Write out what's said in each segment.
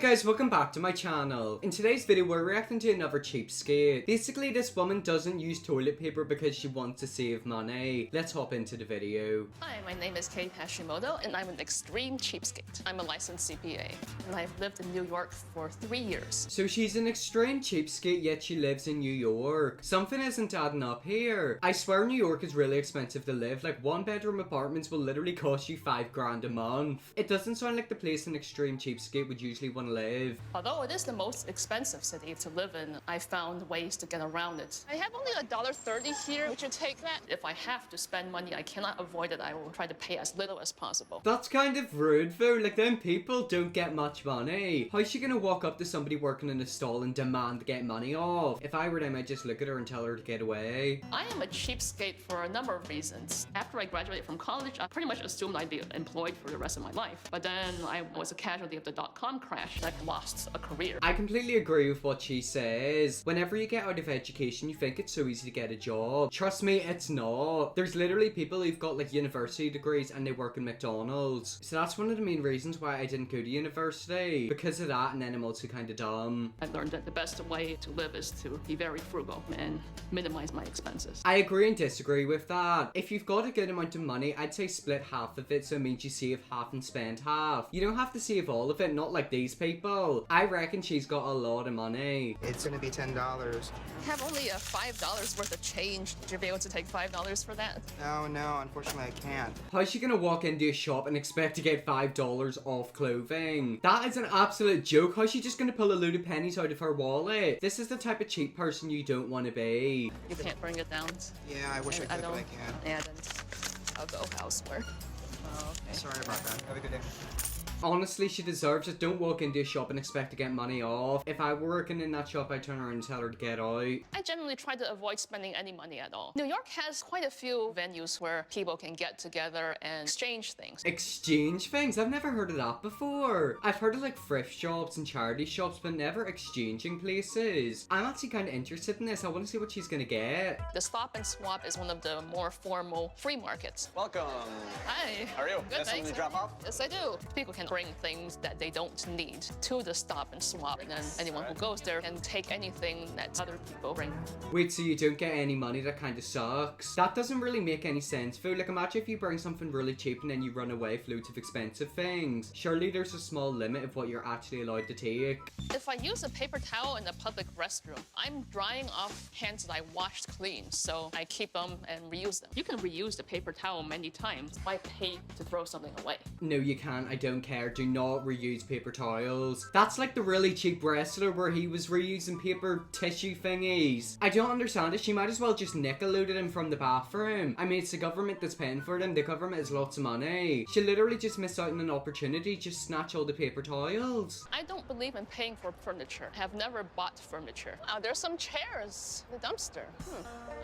guys, welcome back to my channel. In today's video, we're reacting to another cheapskate. Basically, this woman doesn't use toilet paper because she wants to save money. Let's hop into the video. Hi, my name is Kate Hashimoto, and I'm an extreme cheapskate. I'm a licensed CPA, and I've lived in New York for 3 years. So she's an extreme cheapskate, yet she lives in New York. Something isn't adding up here. I swear New York is really expensive to live. Like, one-bedroom apartments will literally cost you $5,000 a month. It doesn't sound like the place an extreme cheapskate would usually want to live. Although it is the most expensive city to live in, I found ways to get around it. I have only $1.30 here. Would you take that? If I have to spend money, I cannot avoid it. I will try to pay as little as possible. That's kind of rude though. Like, them people don't get much money. How's she gonna walk up to somebody working in a stall and demand to get money off? If I were them, I'd just look at her and tell her to get away. I am a cheapskate for a number of reasons. After I graduated from college, I pretty much assumed I'd be employed for the rest of my life. But then I was a casualty of the dot-com crash. I've lost a career. I completely agree with what she says. Whenever you get out of education, you think it's so easy to get a job. Trust me, it's not. There's literally people who've got like university degrees and they work in McDonald's. So that's one of the main reasons why I didn't go to university. Because of that, and then I'm also kind of dumb. I learned that the best way to live is to be very frugal and minimize my expenses. I agree and disagree with that. If you've got a good amount of money, I'd say split half of it, so it means you save half and spend half. You don't have to save all of it, not like these people. I reckon she's got a lot of money. It's gonna be $10. I have only a $5 worth of change. Would you be able to take $5 for that? No, unfortunately I can't. How's she gonna walk into a shop and expect to get $5 off clothing? That is an absolute joke. How's she just gonna pull a load of pennies out of her wallet? This is the type of cheap person you don't want to be. You can't bring it down. Yeah, I wish I could, but I can't. Yeah, then I'll go elsewhere. Oh, okay. Sorry about that. Have a good day. Honestly, she deserves it. Don't walk into a shop and expect to get money off. If I were working in that shop, I'd turn around and tell her to get out. I generally try to avoid spending any money at all. New York has quite a few venues where people can get together and exchange things. Exchange things? I've never heard of that before. I've heard of like thrift shops and charity shops, but never exchanging places. I'm actually kind of interested in this. I want to see what she's gonna get. The Stop and Swap is one of the more formal free markets. Welcome. Hi. How are you? Good, Got something thanks. to drop off? Yes, I do. People can bring things that they don't need to the Stop and Swap, and then anyone who goes there can take anything that other people bring. Wait, so you don't get any money? That kind of sucks. That doesn't really make any sense, Fu. Like, imagine if you bring something really cheap and then you run away with loads of expensive things. Surely there's a small limit of what you're actually allowed to take. If I use a paper towel in a public restroom, I'm drying off hands that I washed clean, so I keep them and reuse them. You can reuse the paper towel many times. Why pay to throw something away? No, you can't. I don't care. Do not reuse paper towels. That's like the really cheap wrestler where he was reusing paper tissue thingies. I don't understand it. She might as well just nick a load of them from the bathroom. I mean, it's the government that's paying for them. The government has lots of money. She literally just missed out on an opportunity. Just snatch all the paper towels. I don't believe in paying for furniture. I have never bought furniture. There's some chairs in the dumpster.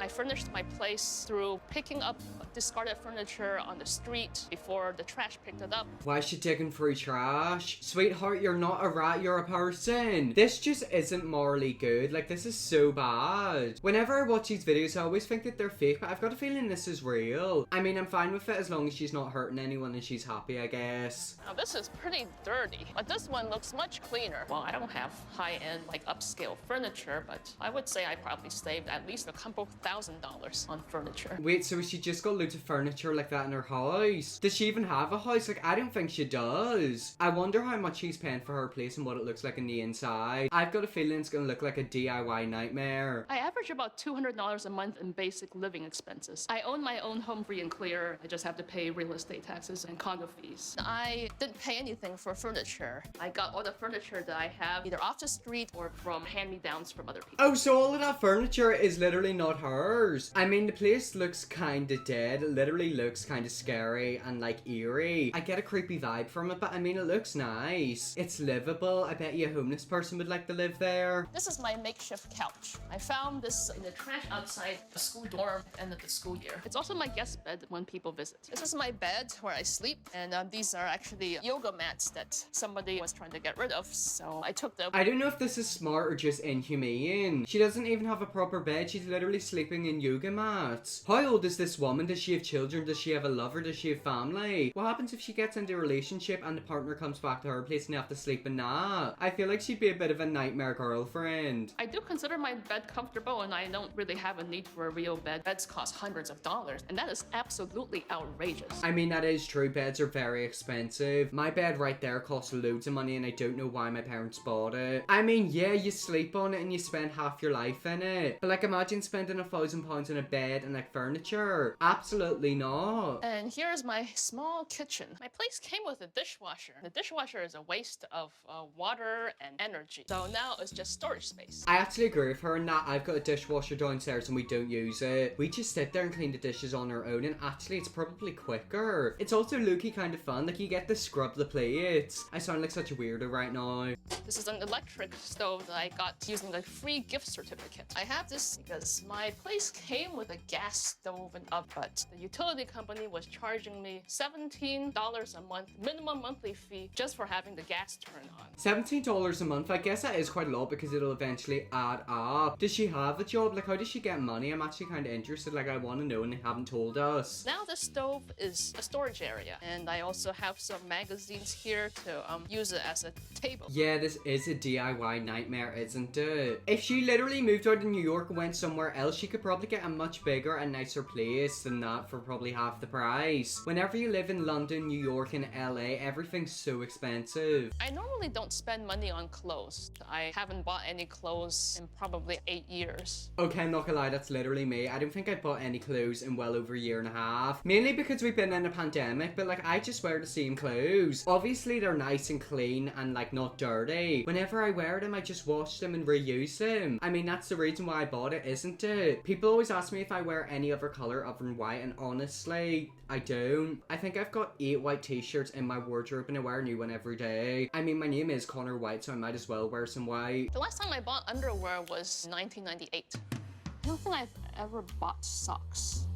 I furnished my place through picking up discarded furniture on the street before the trash picked it up. Why is she taking free trash? Sweetheart, you're not a rat, you're a person. This just isn't morally good. Like, this is so bad. Whenever I watch these videos, I always think that they're fake, but I've got a feeling this is real. I mean, I'm fine with it as long as she's not hurting anyone and she's happy, I guess. Now this is pretty dirty, but this one looks much cleaner. Well, I don't have high-end, like upscale furniture, but I would say I probably saved at least a couple $1,000s on furniture. Wait, so she just got loads of furniture like that in her house? Does she even have a house? Like, I don't think she does. I wonder how much she's paying for her place and what it looks like on the inside. I've got a feeling it's gonna look like a DIY nightmare. I average about $200 a month in basic living expenses. I own my own home free and clear. I just have to pay real estate taxes and condo fees. I didn't pay anything for furniture. I got all the furniture that I have either off the street or from hand-me-downs from other people. Oh, so all of that furniture is literally not hers. I mean, the place looks kinda dead. It literally looks kinda scary and like eerie. I get a creepy vibe from it, but I mean, it looks nice. It's livable. I bet you a homeless person would like to live there. This is my makeshift couch. I found this in the trash outside the school dorm at the end of the school year. It's also my guest bed when people visit. This is my bed where I sleep, and these are actually yoga mats that somebody was trying to get rid of, so I took them. I don't know if this is smart or just inhumane. She doesn't even have a proper bed. She's literally sleeping in yoga mats. How old is this woman? Does she have children? Does she have a lover? Does she have family? What happens if she gets into a relationship and the partner comes back to her place and they have to sleep in that. I feel like she'd be a bit of a nightmare girlfriend. I do consider my bed comfortable, and I don't really have a need for a real bed. Beds cost hundreds of dollars, and that is absolutely outrageous. I mean, that is true. Beds are very expensive. My bed right there costs loads of money, and I don't know why my parents bought it. I mean, yeah, you sleep on it and you spend half your life in it. But like, imagine spending £1,000 on a bed and like furniture. Absolutely not. And here's my small kitchen. My place came with a dishwasher. The dishwasher is a waste of water and energy. So now it's just storage space. I actually agree with her in that. I've got a dishwasher downstairs and we don't use it. We just sit there and clean the dishes on our own, and actually it's probably quicker. It's also low-key kind of fun. Like, you get to scrub the plates. I sound like such a weirdo right now. This is an electric stove that I got using a free gift certificate. I have this because my place came with a gas stove and oven, but the utility company was charging me $17 a month minimum monthly fee just for having the gas turned on. $17 a month, I guess that is quite a lot because it'll eventually add up. Does she have a job? Like, how does she get money? I'm actually kind of interested. Like, I want to know and they haven't told us. Now the stove is a storage area, and I also have some magazines here to use it as a table. Yeah, this is a DIY nightmare, isn't it? If she literally moved out of New York and went somewhere else, she could probably get a much bigger and nicer place than that for probably half the price. Whenever you live in London, New York, and LA, everything's so expensive. I normally don't spend money on clothes. I haven't bought any clothes in probably 8 years. Okay, I'm not gonna lie, that's literally me. I don't think I've bought any clothes in well over a year and a half. Mainly because we've been in a pandemic, but like, I just wear the same clothes. Obviously, they're nice and clean and like not dirty. Whenever I wear them, I just wash them and reuse them. I mean, that's the reason why I bought it, isn't it? People always ask me if I wear any other color other than white, and honestly, I don't. I think I've got 8 white t-shirts in my wardrobe and I wear a new one every day. I mean, my name is Connor White, so I might as well wear some white. The last time I bought underwear was 1998. I don't think I've ever bought socks.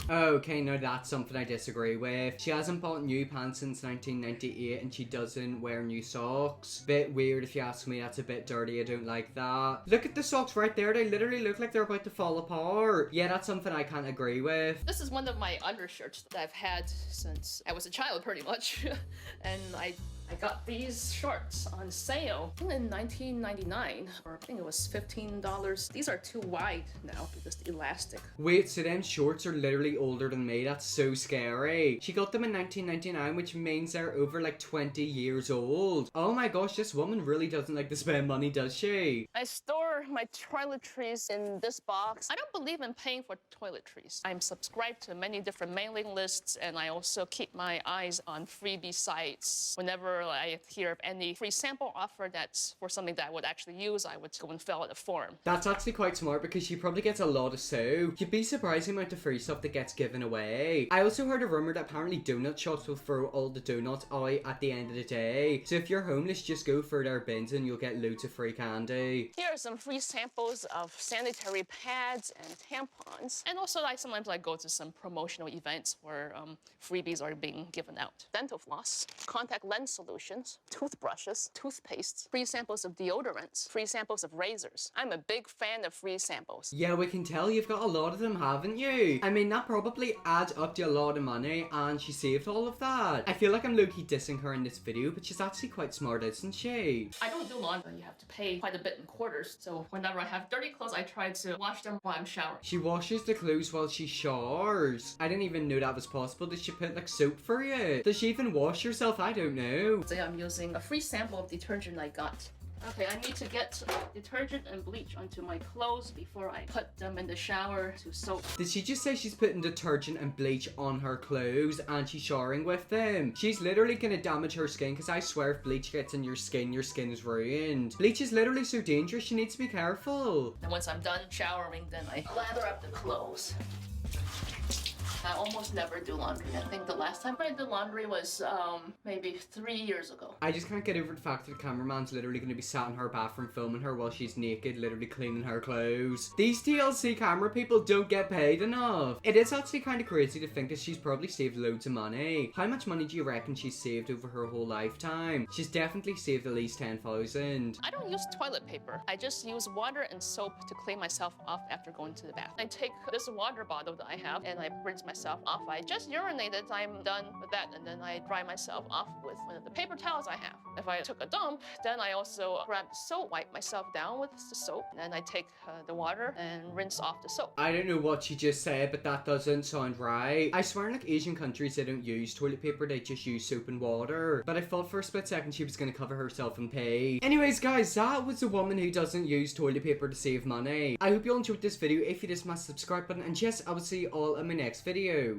Okay, no, that's something I disagree with. She hasn't bought new pants since 1998 and she doesn't wear new socks. Bit weird if you ask me, that's a bit dirty, I don't like that. Look at the socks right there, they literally look like they're about to fall apart. Yeah, that's something I can't agree with. This is one of my undershirts that I've had since I was a child, pretty much. And I got these shorts on sale in 1999, or I think it was $15. These are too wide now because the elastic. Wait, so them shorts are literally older than me? That's so scary. She got them in 1999, which means they're over like 20 years old. Oh my gosh, this woman really doesn't like to spend money, does she? I store my toiletries in this box. I don't believe in paying for toiletries. I'm subscribed to many different mailing lists, and I also keep my eyes on freebie sites. Whenever I hear of any free sample offer that's for something that I would actually use, I would go and fill out a form. That's actually quite smart because she probably gets a lot of soap. You'd be surprised the amount of free stuff that gets given away. I also heard a rumor that apparently donut shops will throw all the donuts out at the end of the day. So if you're homeless, just go for their bins and you'll get loads of free candy. Here are some free samples of sanitary pads and tampons. And also, sometimes I go to some promotional events where freebies are being given out. Dental floss, contact lens solutions, toothbrushes, toothpastes, free samples of deodorants, free samples of razors. I'm a big fan of free samples. Yeah, we can tell you've got a lot of them, haven't you? I mean, that probably adds up to a lot of money, and she saved all of that. I feel like I'm low-key dissing her in this video, but she's actually quite smart, isn't she? I don't do laundry. You have to pay quite a bit in quarters. So whenever I have dirty clothes, I try to wash them while I'm showering. She washes the clothes while she showers. I didn't even know that was possible. Does she put like soap for you? Does she even wash herself? I don't know. Today I'm using a free sample of detergent I got. Okay, I need to get detergent and bleach onto my clothes before I put them in the shower to soak. Did she just say she's putting detergent and bleach on her clothes and she's showering with them? She's literally gonna damage her skin, because I swear if bleach gets in your skin is ruined. Bleach is literally so dangerous, she needs to be careful. And once I'm done showering, then I lather up the clothes. I almost never do laundry. I think the last time I did laundry was maybe 3 years ago. I just can't get over the fact that the cameraman's literally going to be sat in her bathroom filming her while she's naked, literally cleaning her clothes. These TLC camera people don't get paid enough. It is actually kind of crazy to think that she's probably saved loads of money. How much money do you reckon she's saved over her whole lifetime? She's definitely saved at least 10,000. I don't use toilet paper. I just use water and soap to clean myself off after going to the bath. I take this water bottle that I have and I rinse myself off. I just urinated, I'm done with that, and then I dry myself off with one of the paper towels I have. If I took a dump, then I also grab the soap, wipe myself down with the soap, and then I take the water and rinse off the soap. I don't know what she just said, but that doesn't sound right. I swear in like Asian countries they don't use toilet paper, they just use soap and water. But I thought for a split second she was gonna cover herself in pee. Anyways guys, that was a woman who doesn't use toilet paper to save money. I hope you all enjoyed this video. If you did, smash the subscribe button, and yes, I will see you all in my next video.